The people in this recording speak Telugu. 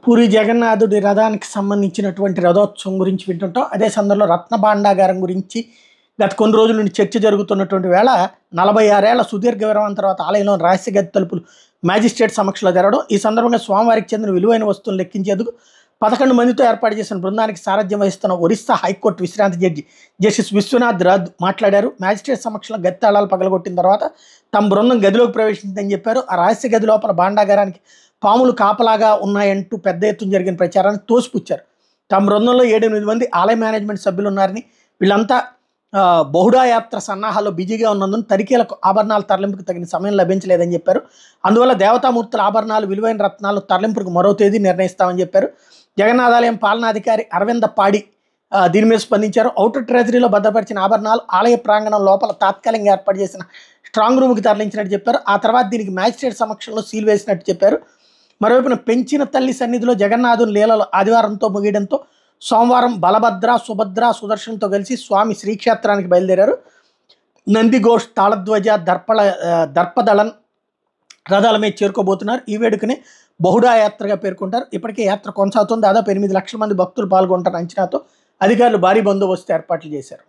పూరి జగన్నాథుడి రథానికి సంబంధించినటువంటి రథోత్సవం గురించి వింటుంటాం. అదే సందర్భంలో రత్న భాండాగారం గురించి గత కొన్ని రోజుల నుండి చర్చ జరుగుతున్నటువంటి వేళ 46 ఏళ్ల సుదీర్ఘ విరామం తర్వాత ఆలయంలో రహస్య గది తలుపులు మ్యాజిస్ట్రేట్ సమక్షంలో తెరవడం. ఈ సందర్భంగా స్వామివారికి చెందిన విలువైన వస్తువులు లెక్కించేందుకు 11 మందితో ఏర్పాటు చేసిన బృందానికి సారథ్యం వహిస్తున్న ఒరిస్సా హైకోర్టు విశ్రాంతి జడ్జి జస్టిస్ విశ్వనాథ్ రాథ్ మాట్లాడారు. మ్యాజిస్ట్రేట్ సమక్షంలో గది తాళాలు పగలగొట్టిన తర్వాత తమ బృందం గదిలోకి ప్రవేశించిందని చెప్పారు. ఆ రహస్య గది లోపల భాండాగారానికి పాములు కాపలాగా ఉన్నాయంటూ పెద్ద ఎత్తున జరిగిన ప్రచారాన్ని తోసిపుచ్చారు. తమ బృందంలో 7-8 మంది ఆలయ మేనేజ్మెంట్ సభ్యులు ఉన్నారని, వీళ్ళంతా బహుడా యాత్ర సన్నాహాల్లో బిజీగా ఉన్నందున తనిఖీలకు ఆభరణాల తరలింపుకు తగిన సమయం లభించలేదని చెప్పారు. అందువల్ల దేవతామూర్తుల ఆభరణాలు, విలువైన రత్నాలు తరలింపుకు మరో తేదీ నిర్ణయిస్తామని చెప్పారు. జగన్నాథాలయం పాలనాధికారి అరవింద పాడి దీని మీద స్పందించారు. ఔటర్ ట్రెజరీలో భద్రపరిచిన ఆభరణాలు ఆలయ ప్రాంగణం లోపల తాత్కాలికంగా ఏర్పాటు చేసిన స్ట్రాంగ్ రూమ్కి తరలించినట్టు చెప్పారు. ఆ తర్వాత దీనికి మ్యాజిస్ట్రేట్ సమక్షంలో సీల్ వేసినట్టు చెప్పారు. మరోవైపున పెంచిన తల్లి సన్నిధిలో జగన్నాథుని లీలలు ఆదివారంతో ముగియడంతో సోమవారం బలభద్ర, సుభద్ర, సుదర్శన్తో కలిసి స్వామి శ్రీక్షేత్రానికి బయలుదేరారు. నందిఘోష్, తాళధ్వజ, దర్పదళన్ రథాల మీద చేరుకోబోతున్నారు. ఈ వేడుకని బహుడా యాత్రగా పేర్కొంటారు. ఇప్పటికే యాత్ర కొనసాగుతుంది. దాదాపు 8 లక్షల మంది భక్తులు పాల్గొంటారు అంచనాతో అధికారులు భారీ బందోబస్తు ఏర్పాట్లు చేశారు.